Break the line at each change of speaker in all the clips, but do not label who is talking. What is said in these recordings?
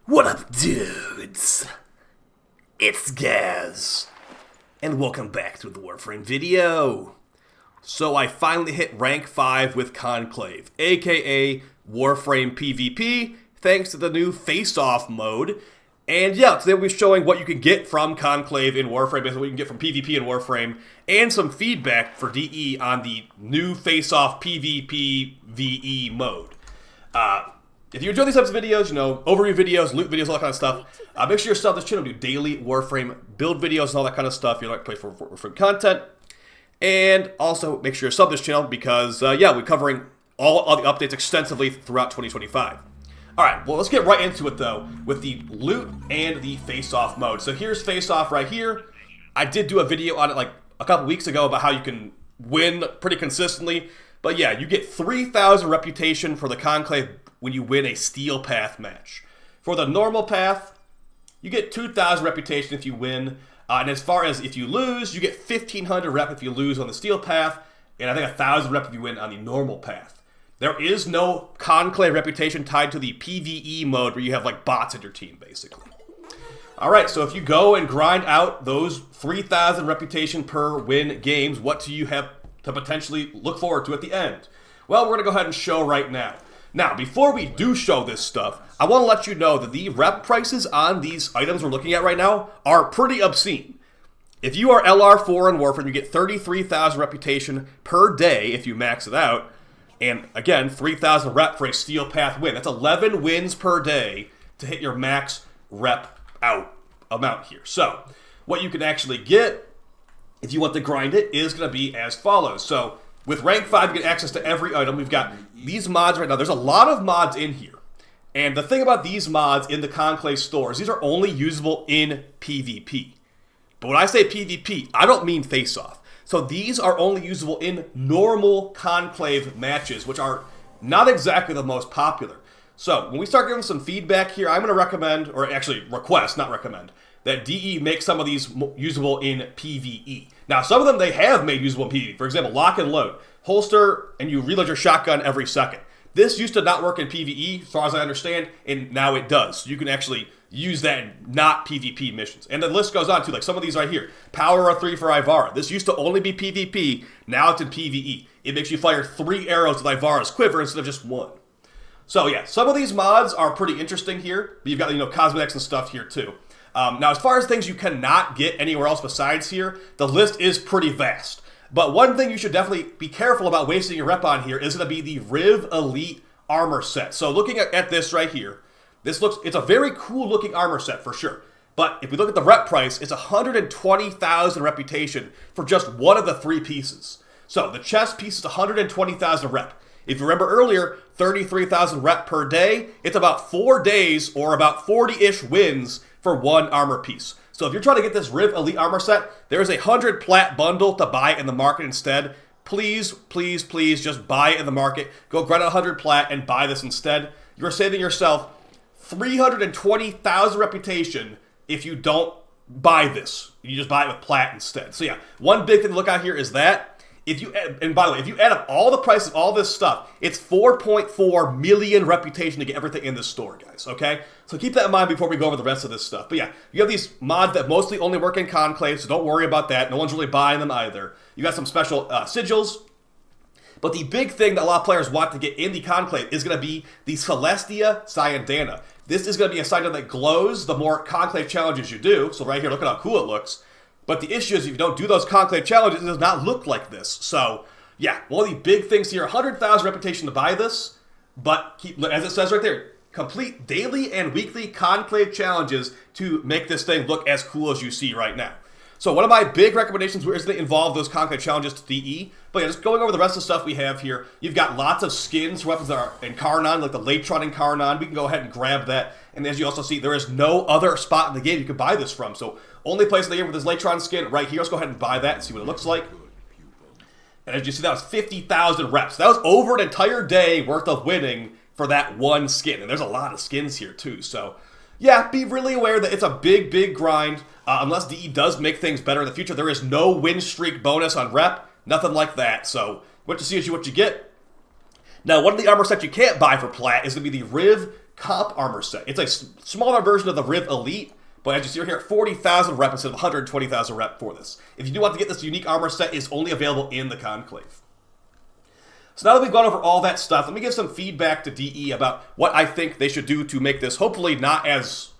What up, dudes? It's Gaz, and welcome back to the Warframe video. So I finally hit rank 5 with Conclave, aka Warframe PVP, thanks to the new Faceoff mode. And yeah, today we'll be showing what you can get from Conclave in Warframe, basically what you can get from PvP in Warframe, and some feedback for DE on the new Faceoff PVP VE mode. If you enjoy these types of videos, overview videos, loot videos, all that kind of stuff, make sure you're subbed to this channel, do daily Warframe build videos and all that kind of stuff. You like to play for Warframe content. And also make sure you're subbed to this channel because, we're covering all the updates extensively throughout 2025. Alright, well, let's get right into it, though, with the loot and the face-off mode. So here's face-off right here. I did do a video on it like a couple weeks ago about how you can win pretty consistently. But yeah, you get 3,000 reputation for the Conclave when you win a Steel Path match. For the normal path, you get 2,000 reputation if you win. And as far as if you lose, you get 1,500 rep if you lose on the Steel Path. And I think 1,000 rep if you win on the normal path. There is no Conclave reputation tied to the PvE mode where you have like bots in your team, basically. Alright, so if you go and grind out those 3,000 reputation per win games, what do you have to potentially look forward to at the end? Well, we're going to go ahead and show right now. Now, before we do show this stuff, I want to let you know that the rep prices on these items we're looking at right now are pretty obscene. If you are LR4 in Warframe, you get 33,000 reputation per day if you max it out. And again, 3,000 rep for a Steel Path win. That's 11 wins per day to hit your max rep out amount here. So, what you can actually get, if you want to grind it, is going to be as follows. So, with rank 5, you get access to every item. We've got these mods right now. There's a lot of mods in here. And the thing about these mods in the Conclave store is these are only usable in PvP. But when I say PvP, I don't mean face-off. So these are only usable in normal Conclave matches, which are not exactly the most popular. So when we start giving some feedback here, I'm going to recommend, or actually request, not recommend, that DE make some of these usable in PvE. Now, some of them they have made usable in PvE. For example, lock and load. Holster, and you reload your shotgun every second. This used to not work in PvE, as far as I understand, and now it does. So you can actually use that in not PvP missions. And the list goes on, too, like some of these right here. Power of 3 for Ivara. This used to only be PvP, now it's in PvE. It makes you fire 3 arrows with Ivara's quiver instead of just 1. So yeah, some of these mods are pretty interesting here, but you've got, cosmetics and stuff here, too. Now, as far as things you cannot get anywhere else besides here, the list is pretty vast. But one thing you should definitely be careful about wasting your rep on here is going to be the Riv Elite armor set. So looking at this right here, it's a very cool looking armor set for sure. But if we look at the rep price, it's 120,000 reputation for just one of the 3 pieces. So the chest piece is 120,000 rep. If you remember earlier, 33,000 rep per day, it's about 4 days or about 40-ish wins for one armor piece. So if you're trying to get this Riv Elite armor set, there is a 100 plat bundle to buy in the market instead. Please, please, please just buy it in the market. Go grind out 100 plat and buy this instead. You're saving yourself 320,000 reputation if you don't buy this. You just buy it with plat instead. So yeah, one big thing to look out here is that. And by the way, if you add up all the prices, all this stuff, it's 4.4 million reputation to get everything in this store, guys, okay? So keep that in mind before we go over the rest of this stuff. But yeah, you have these mods that mostly only work in Conclave, so don't worry about that. No one's really buying them either. You got some special sigils. But the big thing that a lot of players want to get in the Conclave is going to be the Celestia Syandana. This is going to be a Syandana that glows the more Conclave challenges you do. So right here, look at how cool it looks. But the issue is if you don't do those Conclave challenges, it does not look like this. So, yeah, one of the big things here, 100,000 reputation to buy this, but as it says right there, complete daily and weekly Conclave challenges to make this thing look as cool as you see right now. So one of my big recommendations is to involve those Conclave challenges to DE. But yeah, just going over the rest of the stuff we have here, you've got lots of skins for weapons that are in Karnan, like the Latron in Karnan. We can go ahead and grab that. And as you also see, there is no other spot in the game you can buy this from. So only place in the game with this Latron skin right here. Let's go ahead and buy that and see what it looks like. And as you see, that was 50,000 reps. That was over an entire day worth of winning for that one skin. And there's a lot of skins here too. So yeah, be really aware that it's a big, big grind. Unless DE does make things better in the future, there is no win streak bonus on rep. Nothing like that. So what you see is what you get. Now, one of the armor sets you can't buy for plat is going to be the Riv comp armor set. It's a smaller version of the Riv Elite, but as you see right here, 40,000 rep instead of 120,000 rep for this. If you do want to get this unique armor set, it's only available in the Conclave. So now that we've gone over all that stuff, let me give some feedback to DE about what I think they should do to make this hopefully not as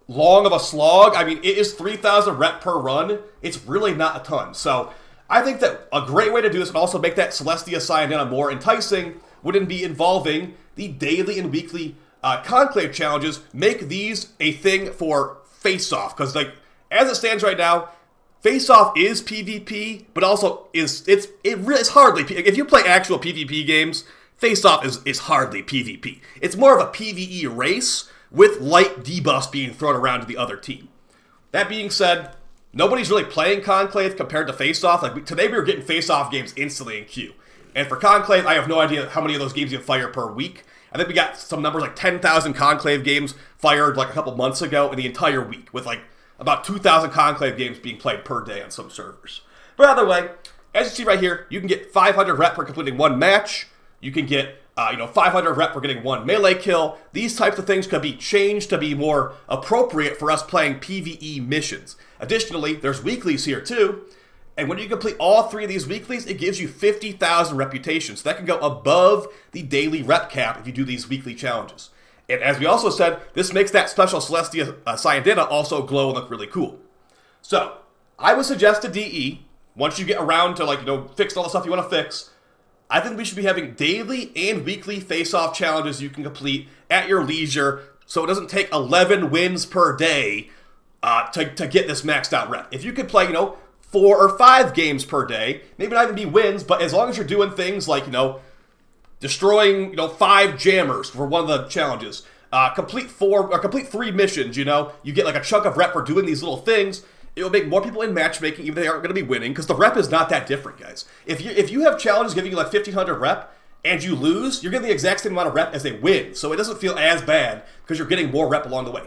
long of a slog. I mean, it is 3,000 rep per run. It's really not a ton. So I think that a great way to do this and also make that Celestia Syandana more enticing would be involving the daily and weekly Conclave challenges. Make these a thing for Faceoff, because like as it stands right now, Faceoff is PvP, but also it's hardly if you play actual PvP games, Faceoff is hardly PvP. It's more of a PvE race with light debuffs being thrown around to the other team. That being said, nobody's really playing Conclave compared to Faceoff. Like today we were getting Faceoff games instantly in queue. And for Conclave, I have no idea how many of those games you fire per week. I think we got some numbers like 10,000 Conclave games fired like a couple months ago in the entire week, with like about 2,000 Conclave games being played per day on some servers. But either way, as you see right here, you can get 500 rep for completing one match. You can get 500 rep for getting one melee kill. These types of things could be changed to be more appropriate for us playing PvE missions. Additionally, there's weeklies here too. And when you complete all 3 of these weeklies, it gives you 50,000 reputation. So that can go above the daily rep cap if you do these weekly challenges. And as we also said, this makes that special Celestia Syandana also glow and look really cool. So I would suggest to DE, once you get around to fix all the stuff you want to fix, I think we should be having daily and weekly face-off challenges you can complete at your leisure, so it doesn't take 11 wins per day to get this maxed out rep. If you could play, 4 or 5 games per day, maybe not even be wins, but as long as you're doing things like, destroying, 5 jammers for one of the challenges, complete 3 missions, you get like a chunk of rep for doing these little things, it will make more people in matchmaking, even if they aren't going to be winning, because the rep is not that different, guys. If you have challenges giving you like 1,500 rep, and you lose, you're getting the exact same amount of rep as they win, so it doesn't feel as bad, because you're getting more rep along the way.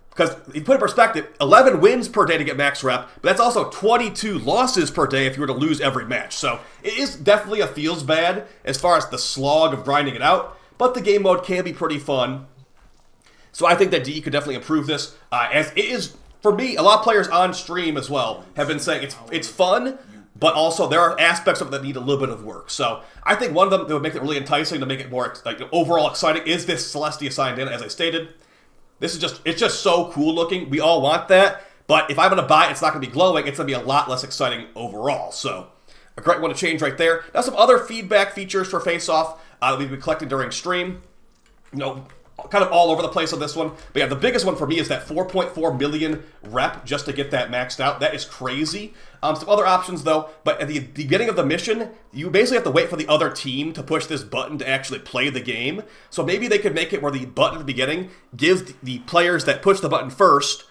Because, if you put in perspective, 11 wins per day to get max rep, but that's also 22 losses per day if you were to lose every match. So, it is definitely a feels bad as far as the slog of grinding it out, but the game mode can be pretty fun. So I think that DE could definitely improve this, as it is, for me, a lot of players on stream as well have been saying it's fun, but also there are aspects of it that need a little bit of work. So I think one of them that would make it really enticing to make it more overall exciting is this Celestia Syandana, as I stated. It's just so cool looking. We all want that, but if I'm going to buy it, it's not going to be glowing. It's going to be a lot less exciting overall. So a great one to change right there. Now some other feedback features for Faceoff that we've been collecting during stream. Kind of all over the place on this one. But yeah, the biggest one for me is that 4.4 million rep just to get that maxed out. That is crazy. Some other options though, but at the beginning of the mission, you basically have to wait for the other team to push this button to actually play the game. So maybe they could make it where the button at the beginning gives the players that push the button first,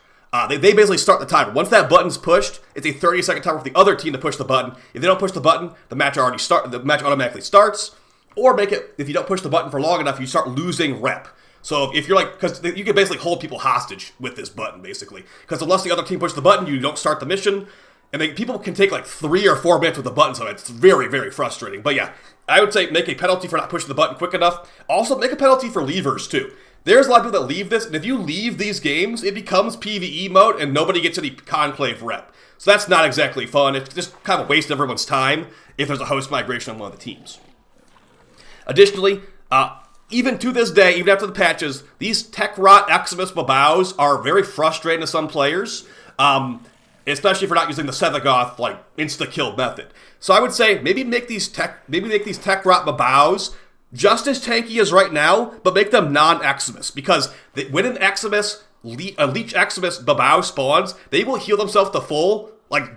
they basically start the timer. Once that button's pushed, it's a 30-second timer for the other team to push the button. If they don't push the button, the match automatically starts. Or make it, if you don't push the button for long enough, you start losing rep. So if you're because you can basically hold people hostage with this button, basically. Because unless the other team pushes the button, you don't start the mission. And people can take like 3 or 4 minutes with the button, so it's very, very frustrating. But yeah, I would say make a penalty for not pushing the button quick enough. Also, make a penalty for leavers, too. There's a lot of people that leave this, and if you leave these games, it becomes PvE mode, and nobody gets any Conclave rep. So that's not exactly fun. It's just kind of a waste of everyone's time if there's a host migration on one of the teams. Additionally, even to this day, even after the patches, these Tech Rot Eximus Babaus are very frustrating to some players, especially if you're not using the Sevagoth insta-kill method. So I would say maybe make these Tech Rot Babaus just as tanky as right now, but make them non-Eximus, because when an Eximus, a Leech Eximus Babau spawns, they will heal themselves to full,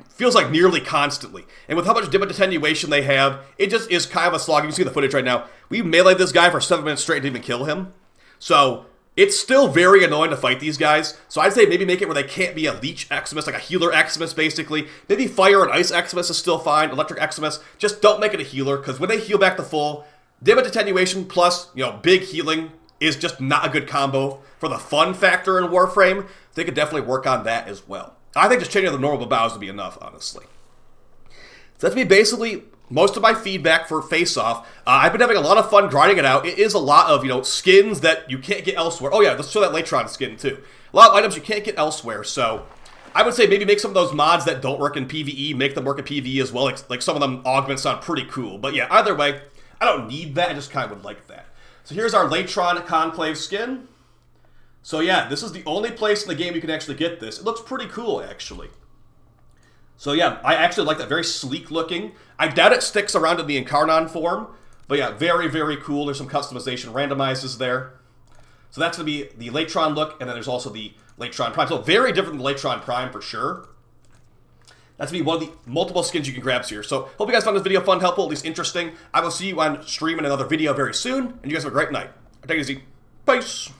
feels like nearly constantly. And with how much dim attenuation they have, it just is kind of a slog. You can see the footage right now. We meleeed this guy for 7 minutes straight and didn't even kill him. So it's still very annoying to fight these guys. So I'd say maybe make it where they can't be a Leech Eximus, like a Healer Eximus, basically. Maybe Fire and Ice Eximus is still fine, Electric Eximus. Just don't make it a healer, because when they heal back to full, dim attenuation plus, big healing is just not a good combo for the fun factor in Warframe. They could definitely work on that as well. I think just changing the normal Babaus would be enough, honestly. So that's me basically most of my feedback for Faceoff. I've been having a lot of fun grinding it out. It is a lot of, skins that you can't get elsewhere. Oh yeah, let's show that Latron skin too. A lot of items you can't get elsewhere, so I would say maybe make some of those mods that don't work in PvE, make them work in PvE as well. Like some of them augments sound pretty cool. But yeah, either way, I don't need that, I just kind of would like that. So here's our Latron Conclave skin. So yeah, this is the only place in the game you can actually get this. It looks pretty cool, actually. So yeah, I actually like that, very sleek looking. I doubt it sticks around in the Incarnon form, but yeah, very, very cool. There's some customization randomizes there. So that's going to be the Latron look, and then there's also the Latron Prime. So very different than Latron Prime for sure. That's going to be one of the multiple skins you can grab here. So hope you guys found this video fun, helpful, at least interesting. I will see you on stream in another video very soon, and you guys have a great night. Take it easy. Peace.